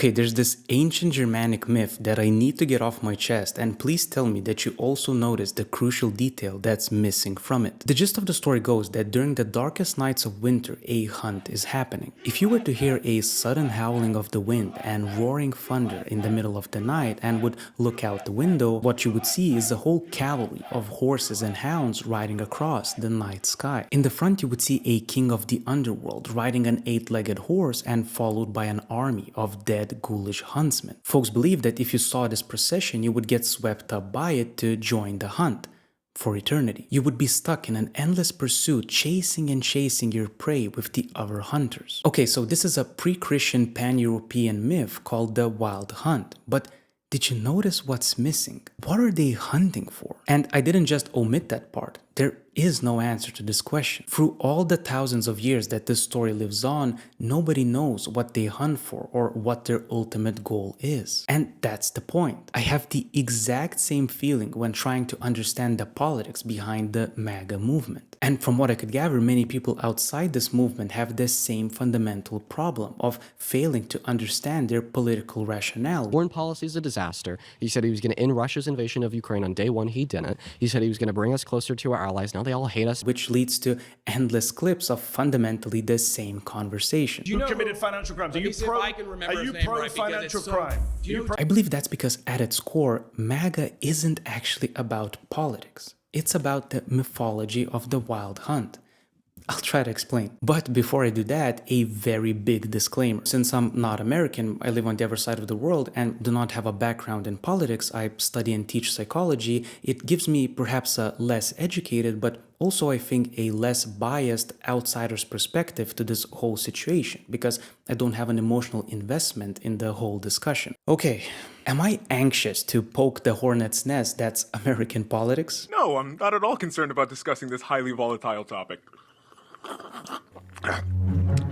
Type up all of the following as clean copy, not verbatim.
Okay, there's this ancient Germanic myth that I need to get off my chest, and please tell me that you also noticed the crucial detail that's missing from it. The gist of the story goes that during the darkest nights of winter, a hunt is happening. If you were to hear a sudden howling of the wind and roaring thunder in the middle of the night and would look out the window, what you would see is a whole cavalry of horses and hounds riding across the night sky. In the front, you would see a king of the underworld riding an 8-legged horse and followed by an army of dead, ghoulish huntsmen. Folks believe that if you saw this procession, you would get swept up by it to join the hunt for eternity. You would be stuck in an endless pursuit, chasing and chasing your prey with the other hunters. Okay, so this is a pre-Christian pan-European myth called the Wild Hunt, but did you notice what's missing? What are they hunting for? And I didn't just omit that part. There is no answer to this question. Through all the thousands of years that this story lives on, nobody knows what they hunt for or what their ultimate goal is. And that's the point. I have the exact same feeling when trying to understand the politics behind the MAGA movement. And from what I could gather, many people outside this movement have the same fundamental problem of failing to understand their political rationale. Foreign policy is a disaster. He said he was going to end Russia's invasion of Ukraine on day one. He didn't. He said he was going to bring us closer to our allies. Now they all hate us. Which leads to endless clips of fundamentally the same conversation. You committed financial crimes. Are you pro financial crime? I believe that's because at its core, MAGA isn't actually about politics. It's about the mythology of the Wild Hunt. I'll try to explain. But before I do that, a very big disclaimer. Since I'm not American, I live on the other side of the world and do not have a background in politics, I study and teach psychology. It gives me perhaps a less educated, but also I think a less biased outsider's perspective to this whole situation, because I don't have an emotional investment in the whole discussion. Okay, am I anxious to poke the hornet's nest that's American politics? No, I'm not at all concerned about discussing this highly volatile topic.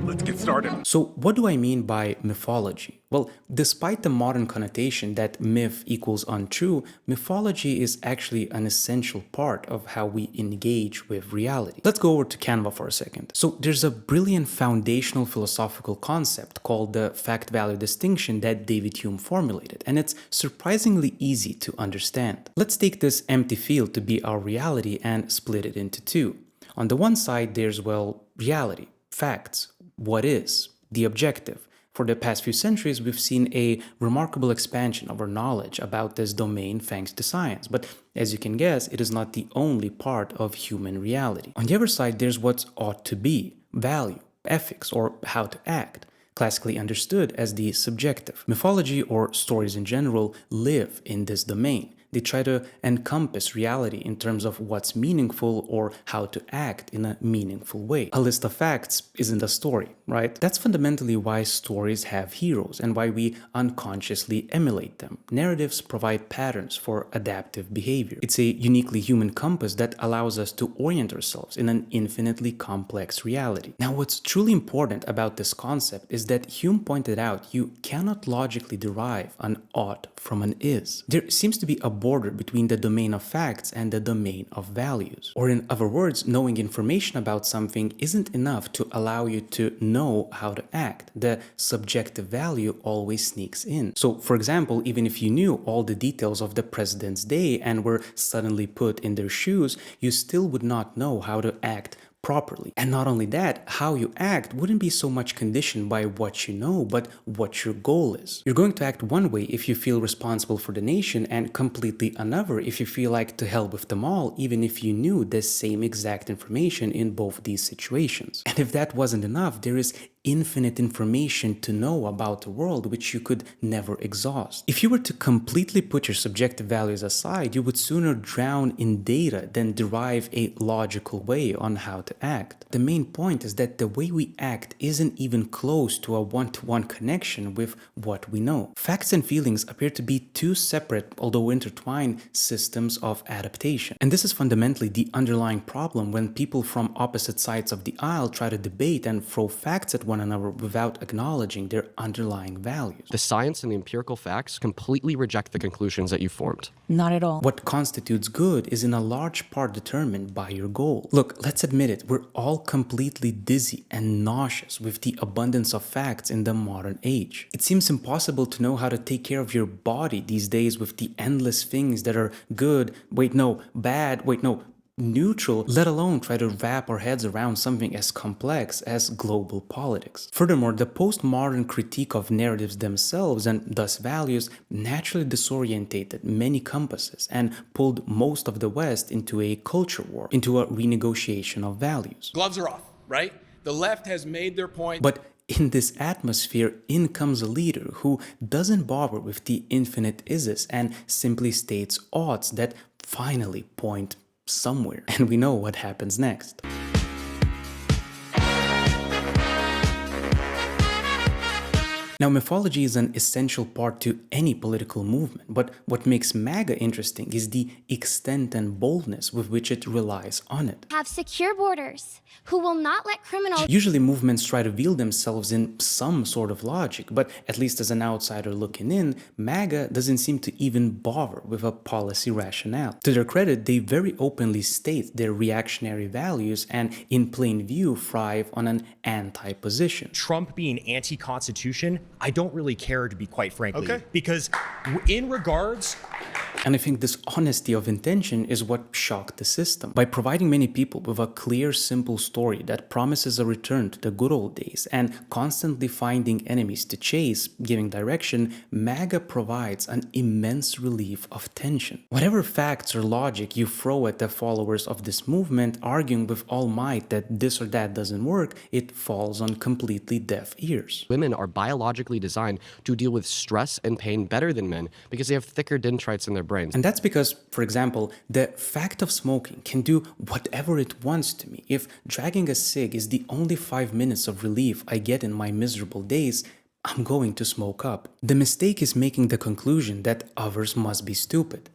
Let's get started. So what do I mean by mythology? Well, despite the modern connotation that myth equals untrue, mythology is actually an essential part of how we engage with reality. Let's go over to Canva for a second. So there's a brilliant foundational philosophical concept called the fact-value distinction that David Hume formulated, and it's surprisingly easy to understand. Let's take this empty field to be our reality and split it into two. On the one side, there's, well, reality, facts, what is, the objective. For the past few centuries, we've seen a remarkable expansion of our knowledge about this domain thanks to science. But as you can guess, it is not the only part of human reality. On the other side, there's what ought to be, value, ethics, or how to act, classically understood as the subjective. Mythology, or stories in general, live in this domain. They try to encompass reality in terms of what's meaningful or how to act in a meaningful way. A list of facts isn't a story, right? That's fundamentally why stories have heroes and why we unconsciously emulate them. Narratives provide patterns for adaptive behavior. It's a uniquely human compass that allows us to orient ourselves in an infinitely complex reality. Now, what's truly important about this concept is that Hume pointed out you cannot logically derive an ought from an is. There seems to be a border between the domain of facts and the domain of values. Or in other words, knowing information about something isn't enough to allow you to know how to act. The subjective value always sneaks in. So, for example, even if you knew all the details of the president's day and were suddenly put in their shoes, you still would not know how to act properly. And not only that, how you act wouldn't be so much conditioned by what you know, but what your goal is. You're going to act one way if you feel responsible for the nation, and completely another if you feel like to hell with them all, even if you knew the same exact information in both these situations. And if that wasn't enough, there is infinite information to know about the world which you could never exhaust. If you were to completely put your subjective values aside, you would sooner drown in data than derive a logical way on how to act. The main point is that the way we act isn't even close to a one-to-one connection with what we know. Facts and feelings appear to be two separate, although intertwined, systems of adaptation. And this is fundamentally the underlying problem when people from opposite sides of the aisle try to debate and throw facts at one another without acknowledging their underlying values. The science and the empirical facts completely reject the conclusions that you formed. Not at all. What constitutes good is in a large part determined by your goal. Look, let's admit it, we're all completely dizzy and nauseous with the abundance of facts in the modern age. It seems impossible to know how to take care of your body these days with the endless things that are good, bad, neutral, let alone try to wrap our heads around something as complex as global politics. Furthermore, the postmodern critique of narratives themselves and thus values naturally disorientated many compasses and pulled most of the West into a culture war, into a renegotiation of values. Gloves are off, right? The left has made their point. But in this atmosphere, in comes a leader who doesn't bother with the infinite ises and simply states odds that finally point somewhere. And we know what happens next. Now, mythology is an essential part to any political movement, but what makes MAGA interesting is the extent and boldness with which it relies on it. Have secure borders, who will not let criminals... Usually movements try to veil themselves in some sort of logic, but at least as an outsider looking in, MAGA doesn't seem to even bother with a policy rationale. To their credit, they very openly state their reactionary values and in plain view thrive on an anti-position. Trump being anti-constitution, I don't really care, to be quite frankly. Okay. Because in regards... And I think this honesty of intention is what shocked the system. By providing many people with a clear, simple story that promises a return to the good old days and constantly finding enemies to chase, giving direction, MAGA provides an immense relief of tension. Whatever facts or logic you throw at the followers of this movement, arguing with all might that this or that doesn't work, it falls on completely deaf ears. Women are biologically designed to deal with stress and pain better than men because they have thicker dendrites in their brains. And that's because, for example, the fact of smoking can do whatever it wants to me. If dragging a cig is the only 5 minutes of relief I get in my miserable days, I'm going to smoke up. The mistake is making the conclusion that others must be stupid.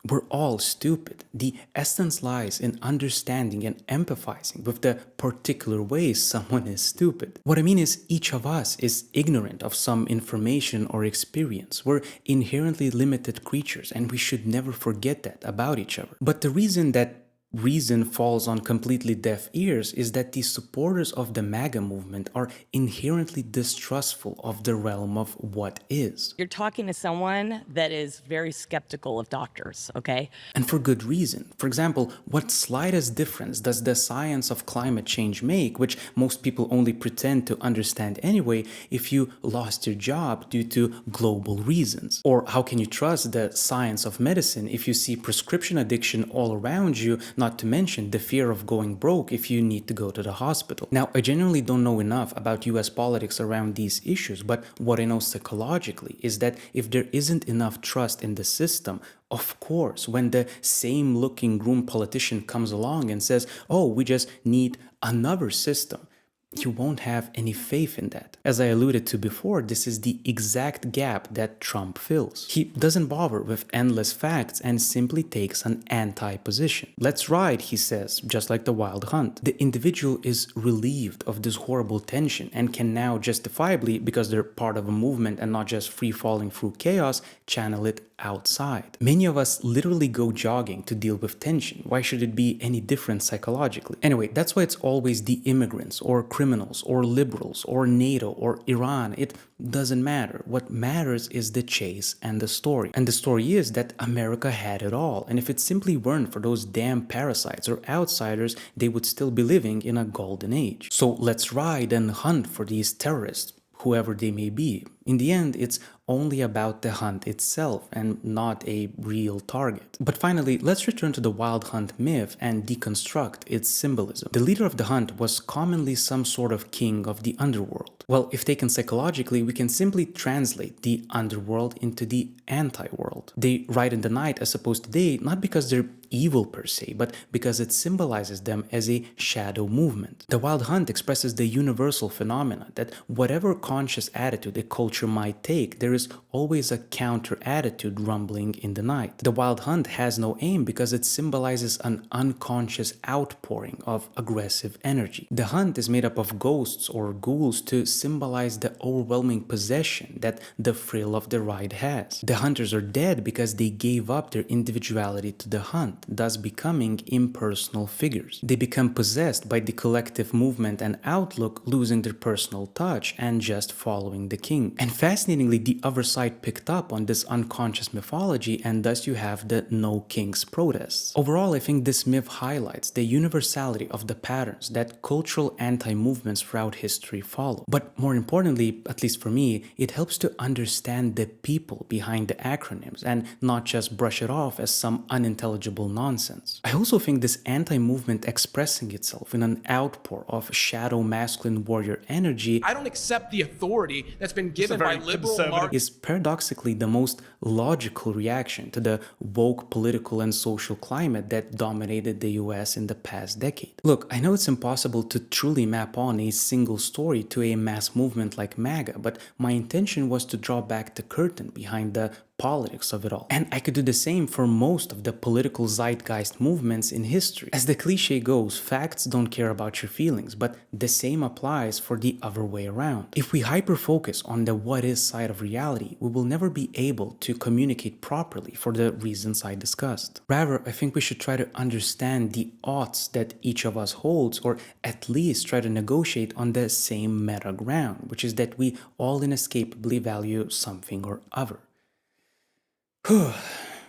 We're all stupid. The essence lies in understanding and empathizing with the particular ways someone is stupid. What I mean is each of us is ignorant of some information or experience. We're inherently limited creatures and we should never forget that about each other. But the reason that reason falls on completely deaf ears is that the supporters of the MAGA movement are inherently distrustful of the realm of what is. You're talking to someone that is very skeptical of doctors, okay? And for good reason. For example, what slightest difference does the science of climate change make, which most people only pretend to understand anyway, if you lost your job due to global reasons? Or how can you trust the science of medicine if you see prescription addiction all around you, not to mention the fear of going broke if you need to go to the hospital? Now, I genuinely don't know enough about US politics around these issues, but what I know psychologically is that if there isn't enough trust in the system, of course, when the same looking groom politician comes along and says, oh, we just need another system, you won't have any faith in that. As I alluded to before, this is the exact gap that Trump fills. He doesn't bother with endless facts and simply takes an anti-position. Let's ride, he says, just like the Wild Hunt. The individual is relieved of this horrible tension and can now justifiably, because they're part of a movement and not just free-falling through chaos, channel it outside. Many of us literally go jogging to deal with tension. Why should it be any different psychologically? Anyway, that's why it's always the immigrants or criminals or liberals or NATO or Iran. It doesn't matter. What matters is the chase and the story. And the story is that America had it all. And if it simply weren't for those damn parasites or outsiders, they would still be living in a golden age. So let's ride and hunt for these terrorists, whoever they may be. In the end, it's only about the hunt itself and not a real target. But finally, let's return to the Wild Hunt myth and deconstruct its symbolism. The leader of the hunt was commonly some sort of king of the underworld. Well, if taken psychologically, we can simply translate the underworld into the anti-world. They ride in the night as opposed to day, not because they're evil per se, but because it symbolizes them as a shadow movement. The Wild Hunt expresses the universal phenomena that whatever conscious attitude a culture culture might take, there is always a counter-attitude rumbling in the night. The Wild Hunt has no aim because it symbolizes an unconscious outpouring of aggressive energy. The hunt is made up of ghosts or ghouls to symbolize the overwhelming possession that the thrill of the ride has. The hunters are dead because they gave up their individuality to the hunt, thus becoming impersonal figures. They become possessed by the collective movement and outlook, losing their personal touch and just following the king. And fascinatingly, the other side picked up on this unconscious mythology, and thus you have the no kings protests. Overall, I think this myth highlights the universality of the patterns that cultural anti-movements throughout history follow. But more importantly, at least for me, it helps to understand the people behind the acronyms and not just brush it off as some unintelligible nonsense. I also think this anti-movement expressing itself in an outpour of shadow masculine warrior energy I don't accept the authority that's been given by liberal Marxists. Is paradoxically the most logical reaction to the woke political and social climate that dominated the US in the past decade. Look, I know it's impossible to truly map on a single story to a mass movement like MAGA, but my intention was to draw back the curtain behind the politics of it all. And I could do the same for most of the political zeitgeist movements in history. As the cliche goes, facts don't care about your feelings, but the same applies for the other way around. If we hyper-focus on the what is side of reality, we will never be able to communicate properly for the reasons I discussed. Rather, I think we should try to understand the oughts that each of us holds, or at least try to negotiate on the same meta ground, which is that we all inescapably value something or other.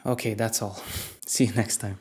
Okay, that's all. See you next time.